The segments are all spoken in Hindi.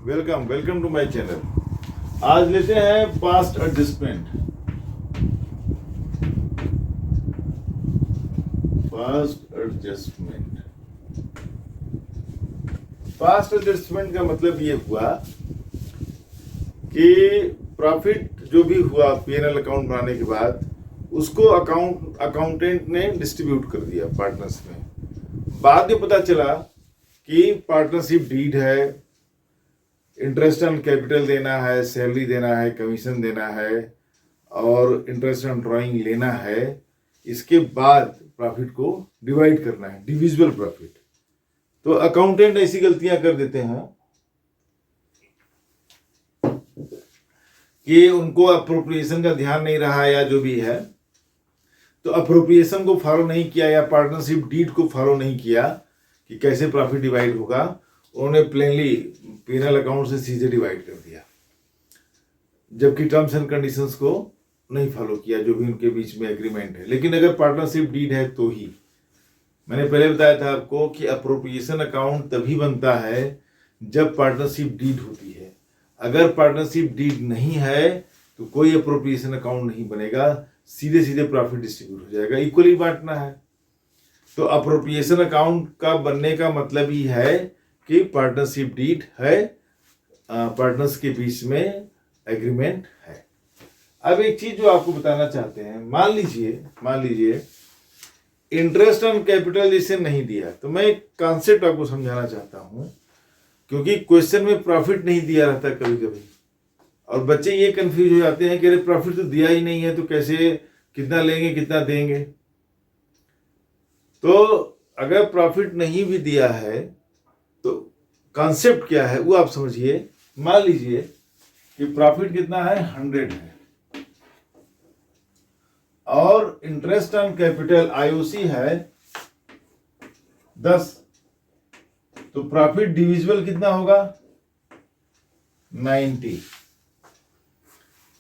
Welcome welcome to my channel. आज लेते हैं पास्ट एडजस्टमेंट। पास्ट एडजस्टमेंट का मतलब ये हुआ कि प्रॉफिट जो भी हुआ पीएनएल अकाउंट बनाने के बाद उसको अकाउंटेंट ने डिस्ट्रीब्यूट कर दिया पार्टनर्स में। बाद में पता चला कि पार्टनरशिप डीड है, इंटरेस्ट ऑन कैपिटल देना है, सैलरी देना है, कमीशन देना है और इंटरेस्ट ऑन ड्राइंग लेना है। इसके बाद प्रॉफिट को डिवाइड करना है, डिविजिबल प्रॉफिट। तो अकाउंटेंट ऐसी गलतियां कर देते हैं कि उनको अप्रोप्रिएशन का ध्यान नहीं रहा या जो भी है, तो अप्रोप्रिएशन को फॉलो नहीं किया या पार्टनरशिप डीड को फॉलो नहीं किया कि कैसे प्रॉफिट डिवाइड होगा। उन्होंने प्लेनली पीएनएल अकाउंट से सीधे डिवाइड कर दिया, जबकि टर्म्स एंड कंडीशंस को नहीं फॉलो किया जो भी उनके बीच में एग्रीमेंट है। लेकिन अगर पार्टनरशिप डीड है तो ही, मैंने पहले बताया था आपको कि अप्रोप्रिएशन अकाउंट तभी बनता है जब पार्टनरशिप डीड होती है। अगर पार्टनरशिप डीड नहीं है तो कोई अप्रोप्रिएशन अकाउंट नहीं बनेगा, सीधे सीधे प्रॉफिट डिस्ट्रीब्यूट हो जाएगा, इक्वली बांटना है। तो अप्रोप्रिएशन अकाउंट का बनने का मतलब ही है कि पार्टनरशिप डीड है, पार्टनर्स के बीच में एग्रीमेंट है। अब एक चीज जो आपको बताना चाहते हैं, मान लीजिए इंटरेस्ट ऑन कैपिटल जैसे नहीं दिया, तो मैं एक कॉन्सेप्ट आपको समझाना चाहता हूं, क्योंकि क्वेश्चन में प्रॉफिट नहीं दिया रहता कभी कभी और बच्चे ये कंफ्यूज हो जाते हैं कि अरे प्रॉफिट तो दिया ही नहीं है तो कैसे, कितना लेंगे कितना देंगे। तो अगर प्रॉफिट नहीं भी दिया है तो कॉन्सेप्ट क्या है वो आप समझिए। मान लीजिए कि प्रॉफिट कितना है, 100 है और इंटरेस्ट ऑन कैपिटल आईओसी है 10, तो प्रॉफिट डिविजिबल कितना होगा, 90।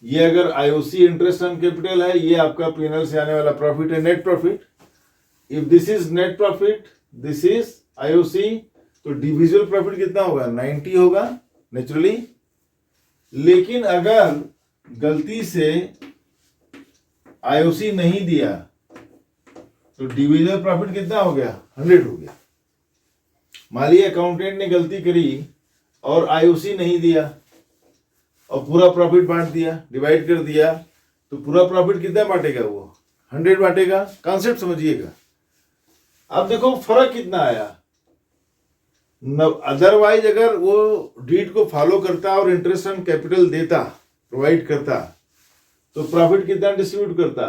ये अगर आईओसी इंटरेस्ट ऑन कैपिटल है, ये आपका पीएनएल से आने वाला प्रॉफिट है, net profit. If this is net profit, this is IOC, तो डिविजिबल प्रॉफिट कितना होगा, 90 होगा नेचुरली। लेकिन अगर गलती से आईओसी नहीं दिया तो डिविजिबल प्रॉफिट कितना हो गया, 100 हो गया। मान लीजिए अकाउंटेंट ने गलती करी और आईओसी नहीं दिया और पूरा प्रॉफिट बांट दिया, डिवाइड कर दिया, तो पूरा प्रॉफिट कितना बांटेगा, वो 100 बांटेगा। कॉन्सेप्ट समझिएगा। अब देखो फर्क कितना आया। अदरवाइज अगर वो डीड को फॉलो करता और इंटरेस्ट ऑन कैपिटल देता, प्रोवाइड करता, तो प्रॉफिट कितना डिस्ट्रीब्यूट करता,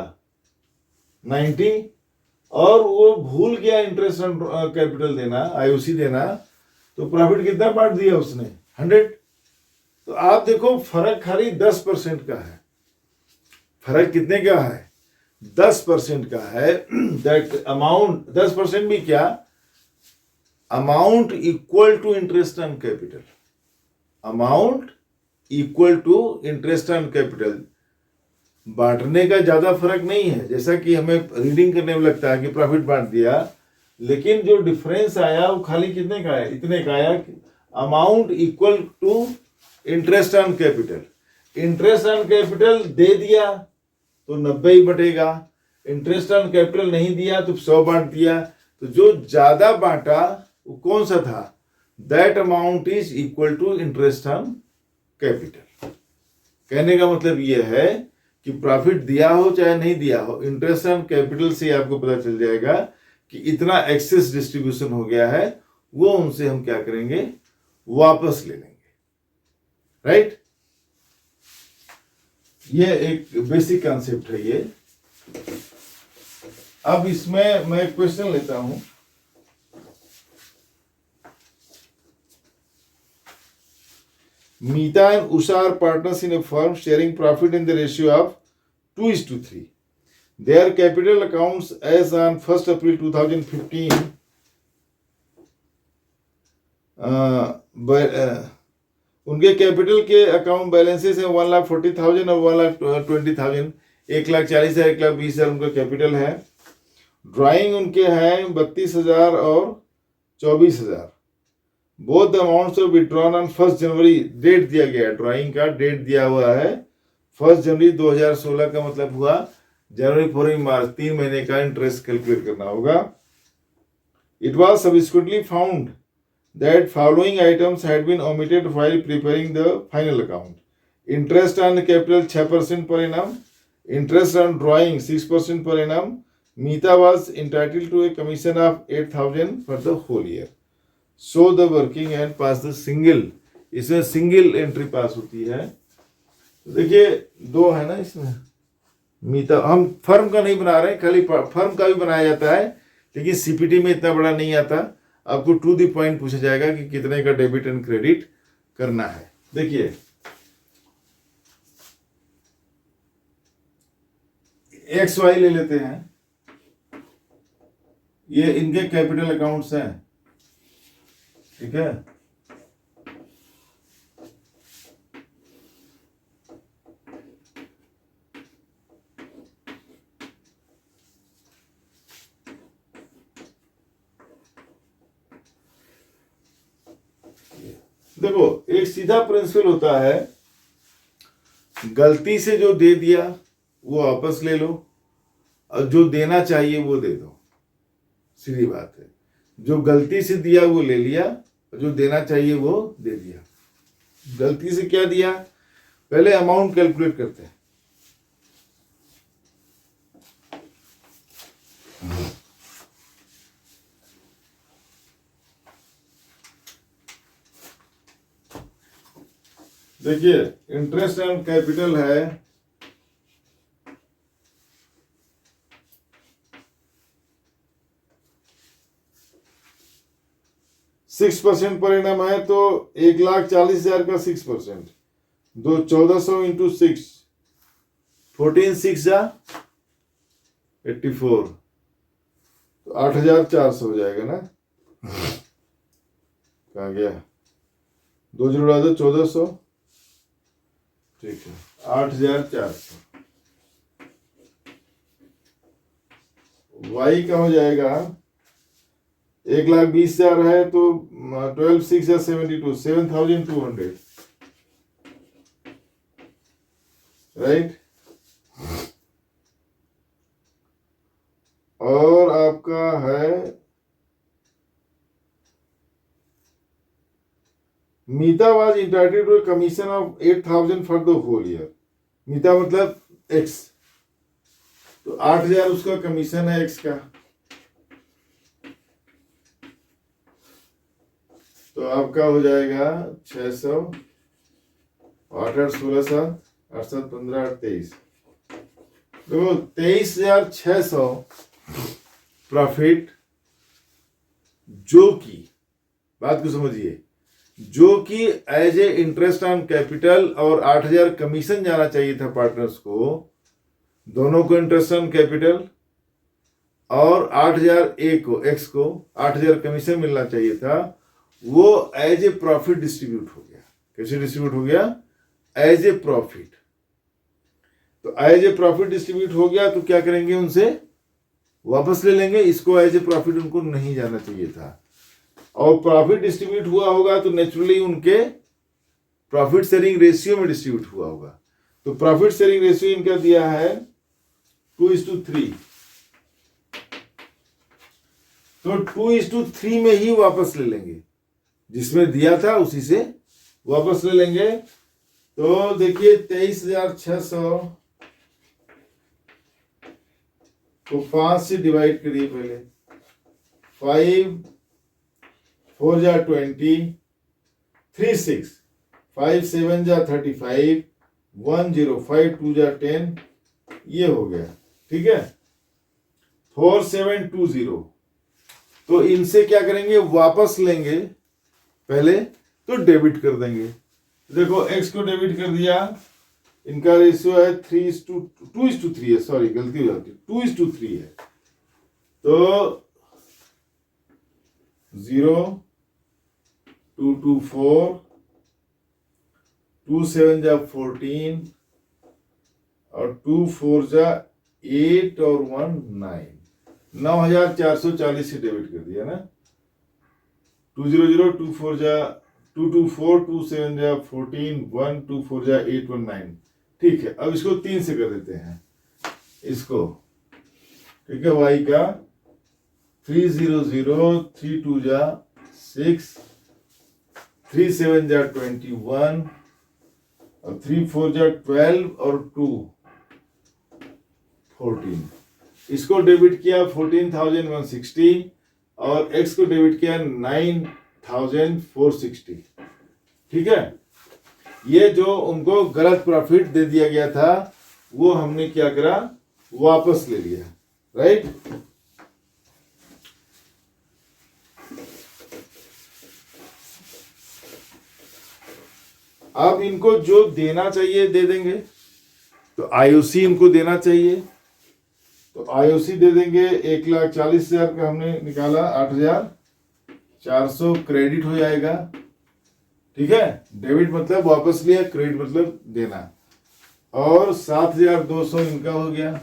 90, और वो भूल गया इंटरेस्ट ऑन कैपिटल देना, आईओसी देना, तो प्रॉफिट कितना बांट दिया उसने, 100। तो आप देखो फर्क खाली 10% का है। फर्क कितने का है, 10% का है। दैट अमाउंट 10% भी क्या, amount equal to interest on capital, amount equal to interest on capital. बांटने का ज्यादा फर्क नहीं है, जैसा कि हमें रीडिंग करने में लगता है कि प्रॉफिट बांट दिया, लेकिन जो डिफरेंस आया वो खाली कितने का है, इतने का आया, amount equal to interest on capital. Interest on capital दे दिया तो 90 ही बटेगा, इंटरेस्ट ऑन कैपिटल नहीं दिया तो 100 बांट दिया। तो जो ज्यादा बांटा वो कौन सा था, that amount is equal to interest on capital. कहने का मतलब यह है कि प्रॉफिट दिया हो चाहे नहीं दिया हो, इंटरेस्ट ऑन कैपिटल से आपको पता चल जाएगा कि इतना एक्सेस डिस्ट्रीब्यूशन हो गया है, वो उनसे हम क्या करेंगे, वापस ले लेंगे। राइट, ये एक बेसिक कॉन्सेप्ट है ये। अब इसमें मैं क्वेश्चन लेता हूं। Meeta and Usha are partners in a firm sharing profit in the ratio of 2:3. Their capital accounts as on 1st April 2015 उनके कैपिटल के अकाउंट बैलेंसेस है 1,40,000 और 1,20,000, 1,40,000 1,20,000 उनका कैपिटल है। ड्राइंग उनके हैं 32,000 और 24,000। Both the amounts of withdrawn on 1 January, date दिया गया है, ड्राइंग का डेट दिया हुआ है 1 जनवरी 2016 का मतलब हुआ जनवरी, फरवरी, मार्च, 3 महीने का इंटरेस्ट कैलकुलेट करना होगा। It was subsequently found that following items had been omitted while preparing the final account. Interest on capital 6% per annum, interest on drawing 6% per annum. Mita was entitled to a commission of 8,000 for the whole year. So the working and pass the single, इसमें सिंगल एंट्री पास होती है। तो देखिए दो है ना इसमें, मीता हम फर्म का नहीं बना रहे, खाली फर्म का भी बनाया जाता है, लेकिन सीपीटी में इतना बड़ा नहीं आता। आपको टू द पॉइंट पूछा जाएगा कि कितने का डेबिट एंड क्रेडिट करना है। देखिए एक्स वाई ले लेते हैं, ये इनके कैपिटल अकाउंट्स हैं, ठीक है। देखो एक सीधा प्रिंसिपल होता है, गलती से जो दे दिया वो वापस ले लो, और जो देना चाहिए वो दे दो। सीधी बात है, जो गलती से दिया वो ले लिया, जो देना चाहिए वो दे दिया। गलती से क्या दिया, पहले अमाउंट कैलकुलेट करते हैं। देखिए इंटरेस्ट ऑन कैपिटल है 6% पर एनम है, तो 1,40,000 का 6%, 1400 इंटू 6, 14 6 84, तो 8,400 हो जाएगा ना। कहाँ गया, 2 जीरो उड़ा दो, 1,400, ठीक है, 8,400। वाई का हो जाएगा 1,20,000 है, तो 12 6 या 72, 7,200, राइट। और आपका है Meeta was entitled to commission of 8,000 for the whole year. Meeta मतलब एक्स, तो 8,000 उसका कमीशन है एक्स का, तो आपका हो जाएगा 600, 8 8 16 7 8 7 15 8 23, देखो 23,600 प्रॉफिट, जो कि बात को समझिए, जो कि as a interest on capital और 8,000 कमीशन जाना चाहिए था पार्टनर्स को, दोनों को इंटरेस्ट ऑन कैपिटल और 8,000 ए को, एक्स को 8,000 कमीशन मिलना चाहिए था, वो एज ए प्रॉफिट डिस्ट्रीब्यूट हो गया। कैसे डिस्ट्रीब्यूट हो गया, एज ए प्रॉफिट। तो एज ए प्रॉफिट डिस्ट्रीब्यूट हो गया, तो क्या करेंगे, उनसे वापस ले लेंगे। इसको एज ए प्रॉफिट उनको नहीं जाना चाहिए था, और प्रॉफिट डिस्ट्रीब्यूट हुआ होगा तो नेचुरली उनके प्रॉफिट शेयरिंग रेशियो में डिस्ट्रीब्यूट हुआ होगा। तो प्रॉफिट शेयरिंग रेशियो इनका दिया है 2:3, तो 2:3 में ही वापस ले लेंगे, जिसमें दिया था उसी से वापस ले लेंगे। तो देखिए 23,600 को 5 से डिवाइड करिए, पहले 5 4 जा 20, 3 6, 5 7 जा 35, 1 0, 5 2 जा 10, ये हो गया, ठीक है। 4 7 2 0, तो इनसे क्या करेंगे, वापस लेंगे पहले, तो डेबिट कर देंगे। देखो x को डेबिट कर दिया, इनका रेशियो है 2:3 है, सॉरी गलती हो जाती है, 2:3 है, तो 0 2 2 4, 2 7 जा 14, और 2 4 जा 8 और 1 9, 9,440 से डेबिट कर दिया ना। 200, 2 4 जा 2 2 4, 2 7 जा 14, 1 2 4 जा 8 1 9। ठीक है, अब इसको 3 से कर देते हैं इसको। ठीक है, y का 3 0 0, 3 2 जा 6, 3 7 जा 21 और 3 4 जा 12 और 2 14। इसको डेबिट किया 14,160 और x को डेबिट किया 9,460। ठीक है, ये जो उनको गलत प्रॉफिट दे दिया गया था वो हमने क्या करा, वापस ले लिया। राइट, अब इनको जो देना चाहिए दे देंगे। तो आईओसी इनको देना चाहिए, तो आईओसी दे देंगे 1,40,000 का हमने निकाला, 8,400 क्रेडिट हो जाएगा। ठीक है, डेबिट मतलब वापस लिया, क्रेडिट मतलब देना, और 7,200 इनका हो गया।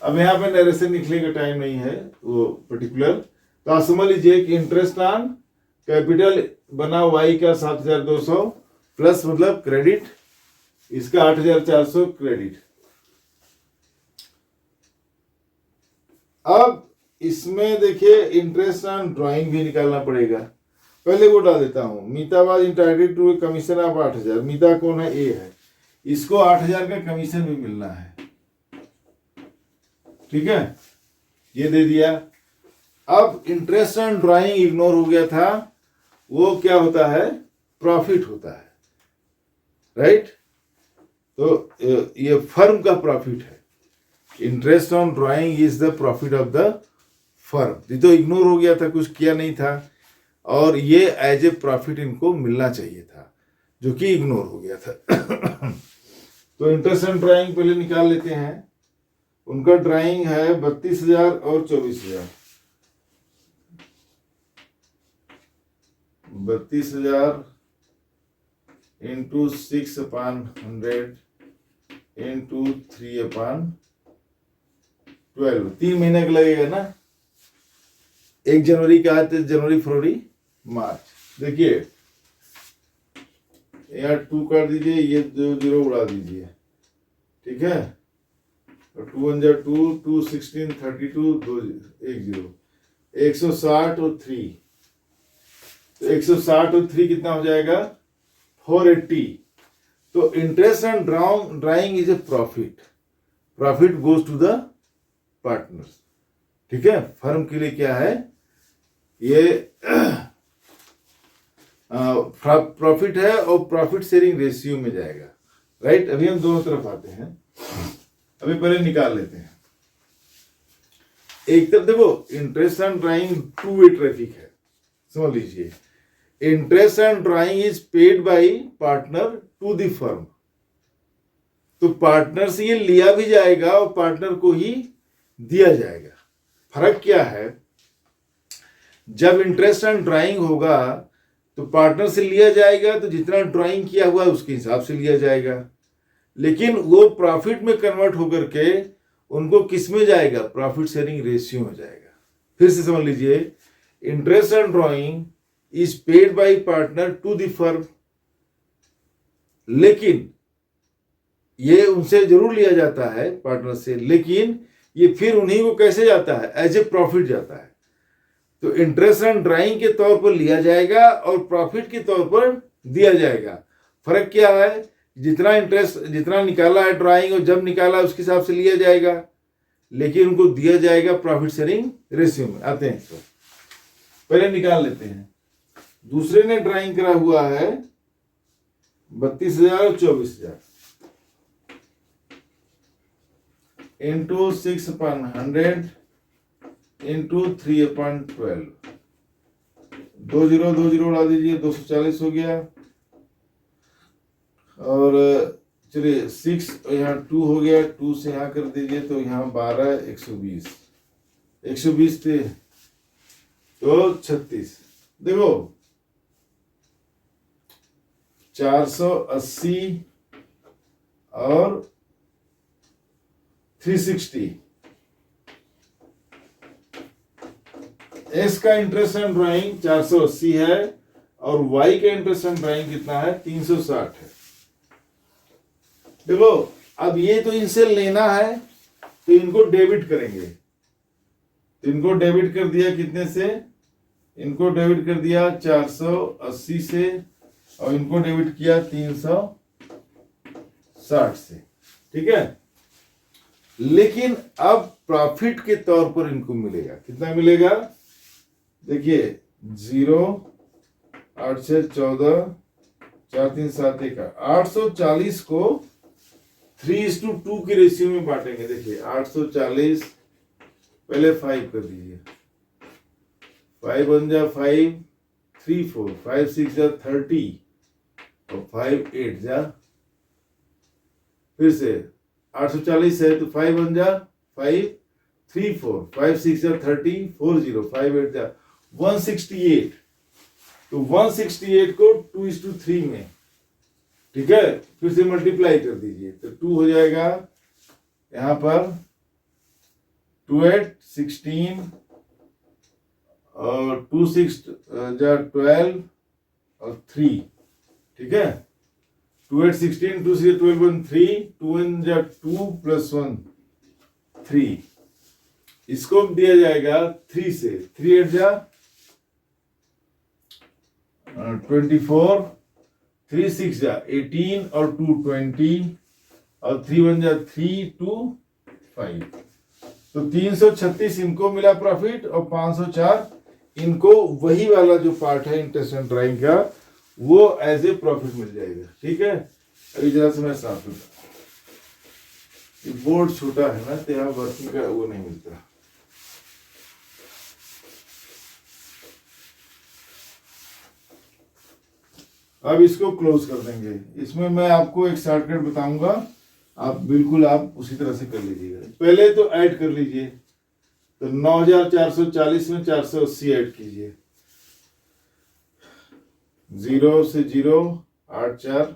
अब यहाँ पे नरेशन लिखने का टाइम नहीं है वो पर्टिकुलर, तो आप समझ लीजिए कि इंटरेस्ट ऑन कैपिटल बना y का 7,200 प्लस मतलब क्रेडिट इसका 8,400 क्रेडिट। अब इसमें देखिए इंटरेस्ट ऑन ड्राइंग भी निकालना पड़ेगा। पहले वो डाल देता हूं, Meeta was entitled to commission of 8,000। Meeta कौन है, ए है, इसको 8,000 का कमीशन भी मिलना है। ठीक है, ये दे दिया। अब इंटरेस्ट ऑन ड्राइंग इग्नोर हो गया था, वो क्या होता है, प्रॉफिट होता है। राइट, तो ये फर्म का प्रॉफिट है। Interest on drawing is the profit of the firm. ये तो इग्नोर हो गया था, कुछ किया नहीं था, और ये एज ए प्रॉफिट इनको मिलना चाहिए था, जो कि इग्नोर हो गया था। तो इंटरेस्ट ऑन ड्राइंग पहले निकाल लेते हैं। उनका ड्राइंग है 32,000 और 24,000। 32,000 इंटू 6/100 इंटू 3/12, 3 महीने का लगेगा ना। 1 जनवरी का है तो जनवरी फरवरी मार्च। देखिए यहाँ 2 कर दीजिए, ये 0 उड़ा दीजिए। ठीक है, 2 1 2, 2 16 32, 2 1 0, 160 और 3, तो 160 और 3 कितना हो जाएगा, 480। तो interest on drawing is a profit, profit goes to the partners. ठीक है, फर्म के लिए क्या है, ये प्रॉफिट है और प्रॉफिट शेयरिंग रेशियो में जाएगा। राइट, अभी हम दोनों तरफ आते हैं। अभी पहले निकाल लेते हैं। एक तरफ देखो, interest on drawing 2 way traffic है, समझ लीजिए। Interest on drawing is paid by partner to the firm, तो पार्टनर से ये लिया भी जाएगा और पार्टनर को ही दिया जाएगा। फर्क क्या है, जब इंटरेस्ट ऑन ड्राइंग होगा तो पार्टनर से लिया जाएगा, तो जितना ड्राइंग किया हुआ है उसके हिसाब से लिया जाएगा, लेकिन वो प्रॉफिट में कन्वर्ट होकर के उनको किस में जाएगा, प्रॉफिट शेयरिंग रेशियो में जाएगा। फिर से समझ लीजिए, interest on drawing is paid by partner to the firm, लेकिन ये उनसे जरूर लिया जाता है पार्टनर से, लेकिन ये फिर उन्हीं को कैसे जाता है, एज ए प्रॉफिट जाता है। तो इंटरेस्ट ऑन ड्राइंग के तौर पर लिया जाएगा और प्रॉफिट के तौर पर दिया जाएगा। फर्क क्या है, जितना इंटरेस्ट जितना निकाला है ड्राइंग और जब निकाला उसके हिसाब से लिया जाएगा, लेकिन उनको दिया जाएगा प्रॉफिट शेयरिंग रेशियो में। आते हैं तो पहले निकाल लेते हैं। दूसरे ने ड्राइंग करा हुआ है 32,000 और 24,000 इंटू 6/100 इंटू 3/12, 2 0 उड़ा दीजिए, 240 हो गया। और चलिए 6 यहाँ 2 हो गया, 2 से यहाँ कर दीजिए तो यहाँ 12 120 थे तो 36। देखो 480 और 360, एस का इंटरेस्ट ऑन ड्राइंग 480 है और वाई का इंटरेस्ट ऑन ड्राइंग कितना है 360 है। देखो अब ये तो इनसे लेना है तो इनको डेबिट करेंगे, तो इनको डेबिट कर दिया कितने से, इनको डेबिट कर दिया 480 से और इनको डेबिट किया 360 से, ठीक है। लेकिन अब प्रॉफिट के तौर पर इनको मिलेगा, कितना मिलेगा, देखिए 0 8 6 14 4 3 7 1 840 को 3:2 की रेशियो में बांटेंगे। देखिए 840 पहले 5 कर दीजिए, 5 1 जा 5 3 4 5 6 जा 30 और 5 8 जा, फिर से 840 है तो 5 1 जा 5 3 4 5 6 जा 30 4 0 5 8 जा 168, तो 168 को 2:3 में, ठीक है, फिर से मल्टीप्लाई कर दीजिए तो 2 हो जाएगा यहां पर 2 8 16 और 2 6 जा 12 और 3, ठीक है, 2 8 16 2 6 12 1 3 2 1 जा 2 प्लस 1 3, इसको दिया जाएगा 3 से, 3 8 जा 24 3 6 जा 18 और 2 20 और 3 1 जा 3 2 5, तो 336 इनको मिला प्रॉफिट और 504 इनको वही वाला जो पार्ट है इंटरेस्ट एंड ड्राइंग का वो एज ए प्रॉफिट मिल जाएगा, ठीक है। अभी जरा से मैं साफ करता, बोर्ड छोटा है ना तो यहाँ वर्किंग का वो नहीं मिलता। अब इसको क्लोज कर देंगे। इसमें मैं आपको एक शॉर्टकट बताऊंगा, आप बिल्कुल आप उसी तरह से कर लीजिएगा। पहले तो ऐड कर लीजिए, तो 9440 में 480 ऐड कीजिए, 0 से 0 8 4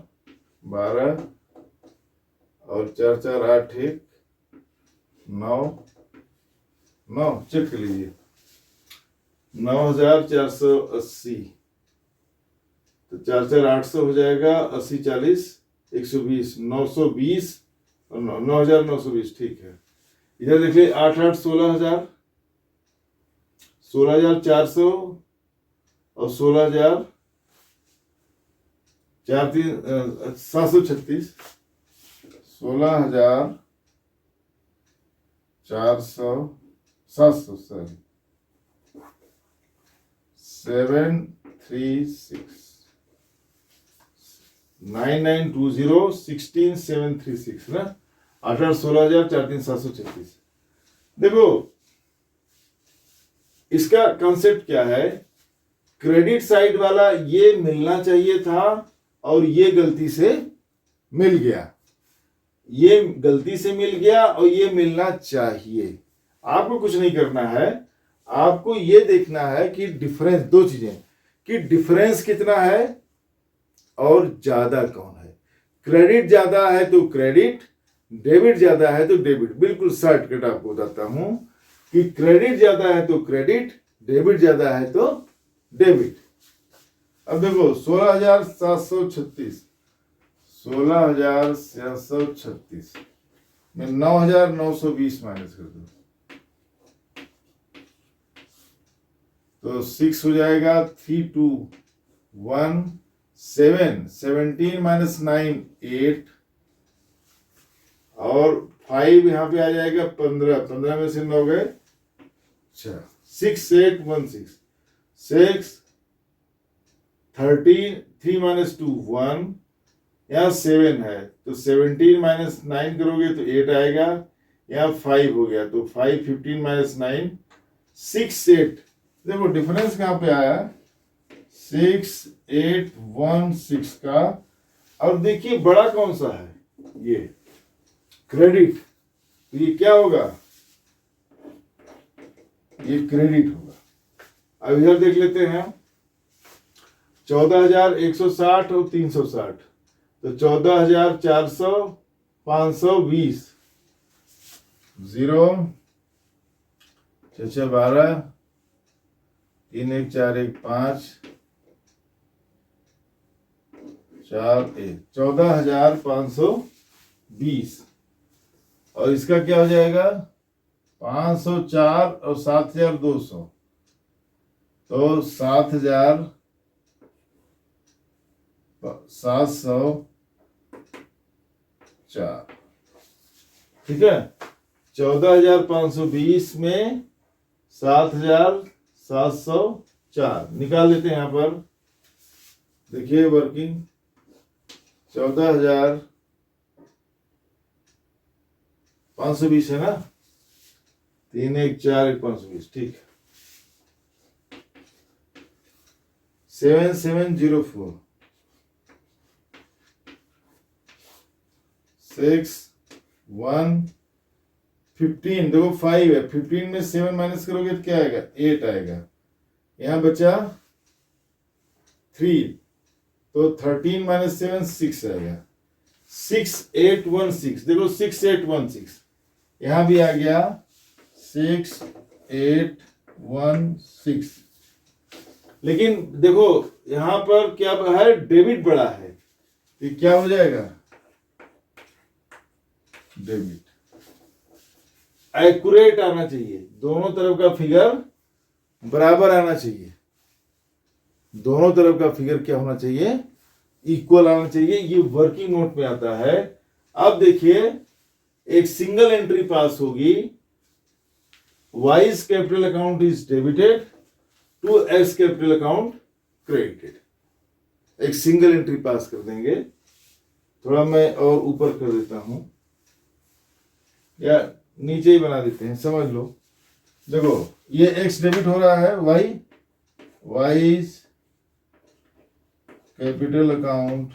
12 और 4 4 8 1 9 9, चेक कर लीजिए 9480, तो 4 4 800 हो जाएगा, 80 40 120 920 और 9920, ठीक है। इधर देखिए 8 8 16,000 16,400 और 16,000 4 3 736 16,400 700 सॉरी 736 9920 16736 ना, 8 8 16,000 4 3 736। देखो इसका कंसेप्ट क्या है, क्रेडिट साइड वाला ये मिलना चाहिए था और ये गलती से मिल गया, ये गलती से मिल गया और ये मिलना चाहिए। आपको कुछ नहीं करना है, आपको ये देखना है कि डिफरेंस, दो चीजें कि डिफरेंस कितना है और ज्यादा कौन है। क्रेडिट ज्यादा है तो क्रेडिट, डेबिट ज्यादा है तो डेबिट। बिल्कुल शॉर्टकट आपको बताता हूं कि क्रेडिट ज्यादा है तो क्रेडिट, डेबिट ज्यादा है तो डेबिट। अब देखो 16,736 16,736 में 9,920 माइनस कर दो तो 6 हो जाएगा, 3 2 1 7 17 माइनस 9 8 और 5 यहां पे आ जाएगा 15 15 में से 9 गए, अच्छा 6 8 1 6 6 13 3 माइनस 2 1, यहाँ 7 है तो 17 माइनस 9 करोगे तो 8 आएगा, यहाँ 5 हो गया तो 5 15 माइनस 9 6 8। देखो डिफरेंस कहां पे आया, 6 8 1 6 का। और देखिए बड़ा कौन सा है, ये क्रेडिट, तो ये क्या होगा, ये क्रेडिट होगा। अब इधर देख लेते हैं 14,160 और 360, तो 14,400 520 0 6 6 12 3 1 4 1 5 4 1 14,520 और इसका क्या हो जाएगा 504 और 7,200 तो 7,704 ठीक है। 14,520 में 7,704 निकाल लेते हैं यहाँ पर। देखिए वर्किंग 14,520 है ना, 3 1 4 1 520 ठीक है। 7704 6 1 15 देखो 5 है, 15 में 7 माइनस करोगे तो क्या आएगा 8 आएगा, यहाँ बचा 3 तो 13 माइनस 7 6 आएगा, 6816 देखो 6816 यहाँ भी आ गया 6816 लेकिन देखो यहाँ पर क्या है डेबिट बड़ा है तो क्या हो जाएगा डेबिट। एक्यूरेट आना चाहिए, दोनों तरफ का फिगर बराबर आना चाहिए, दोनों तरफ का फिगर क्या होना चाहिए इक्वल आना चाहिए, ये वर्किंग नोट में आता है। अब देखिए एक सिंगल एंट्री पास होगी, Y's capital account is debited to X capital account credited, एक सिंगल एंट्री पास कर देंगे। थोड़ा मैं और ऊपर कर देता हूं या नीचे ही बना देते हैं, समझ लो। देखो ये एक्स डेबिट हो रहा है, Y's capital account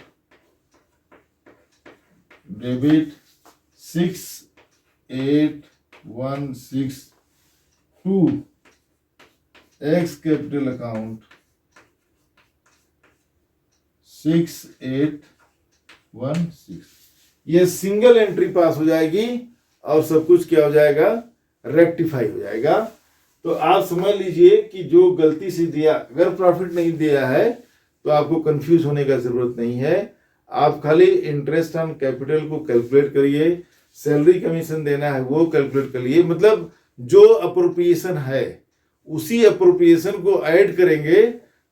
debit 6816 to X capital account 6816, ये सिंगल एंट्री पास हो जाएगी और सब कुछ क्या हो जाएगा रेक्टिफाई हो जाएगा। तो आप समझ लीजिए कि जो गलती से दिया, अगर प्रॉफिट नहीं दिया है तो आपको कंफ्यूज होने का जरूरत नहीं है, आप खाली इंटरेस्ट ऑन कैपिटल को कैलकुलेट करिए, सैलरी कमीशन देना है वो कैलकुलेट करिए, मतलब जो अप्रोप्रिएशन है उसी अप्रोप्रिएशन को ऐड करेंगे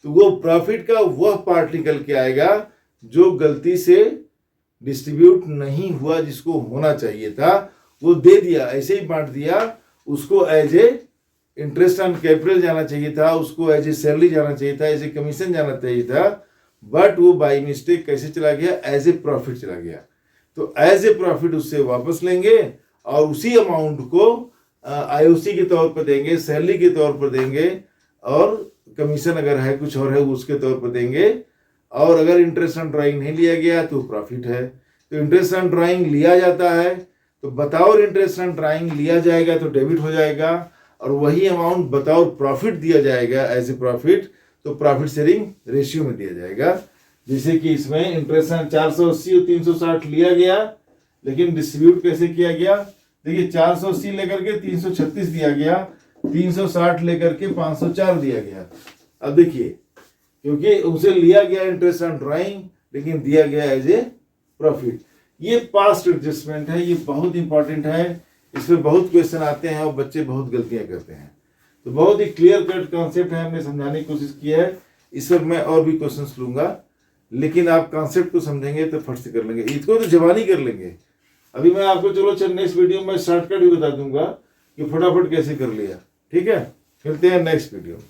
तो वो प्रॉफिट का वह पार्ट निकल के आएगा जो गलती से डिस्ट्रीब्यूट नहीं हुआ, जिसको होना चाहिए था वो दे दिया, ऐसे ही बांट दिया, उसको as a interest on capital जाना चाहिए था, उसको एज ए सैलरी जाना चाहिए था, एज ए कमीशन जाना चाहिए था, बट वो बाय मिस्टेक कैसे चला गया एज ए प्रॉफिट चला गया। तो एज ए प्रॉफिट उससे वापस लेंगे और उसी अमाउंट को आईओसी के तौर पर देंगे, सैलरी के तौर पर देंगे और कमीशन अगर है कुछ और है उसके तौर पर देंगे। और अगर इंटरेस्ट ऑन ड्राइंग नहीं लिया गया तो प्रॉफिट है। तो इंटरेस्ट ऑन ड्राइंग लिया जाता है तो बतौर इंटरेस्ट ऑन ड्राइंग लिया जाएगा तो डेबिट हो जाएगा, और वही अमाउंट बतौर प्रॉफिट दिया जाएगा एज ए प्रॉफिट तो प्रॉफिट शेयरिंग रेशियो में दिया जाएगा। जैसे कि इसमें इंटरेस्ट ऑन 480 और 360 लिया गया, लेकिन डिस्ट्रीब्यूट कैसे किया गया, देखिए 480 लेकर के 336 दिया गया, 360 लेकर के 504 दिया गया। अब देखिए क्योंकि उसे लिया गया इंटरेस्ट ऑन ड्राइंग लेकिन दिया गया एज ए प्रॉफिट, ये पास्ट एडजस्टमेंट है, ये बहुत इंपॉर्टेंट है, इसमें बहुत क्वेश्चन आते हैं और बच्चे बहुत गलतियां करते हैं। तो बहुत ही क्लियर कट कॉन्सेप्ट है, हमने समझाने की कोशिश की है। इस पर मैं और भी क्वेश्चंस लूंगा, लेकिन आप कॉन्सेप्ट को समझेंगे तो फट से कर लेंगे, इसको तो जबानी कर लेंगे। अभी मैं आपको चलो नेक्स्ट वीडियो में शॉर्टकट भी बता दूंगा कि फटाफट कैसे कर लिया। ठीक है, मिलते हैं नेक्स्ट वीडियो में।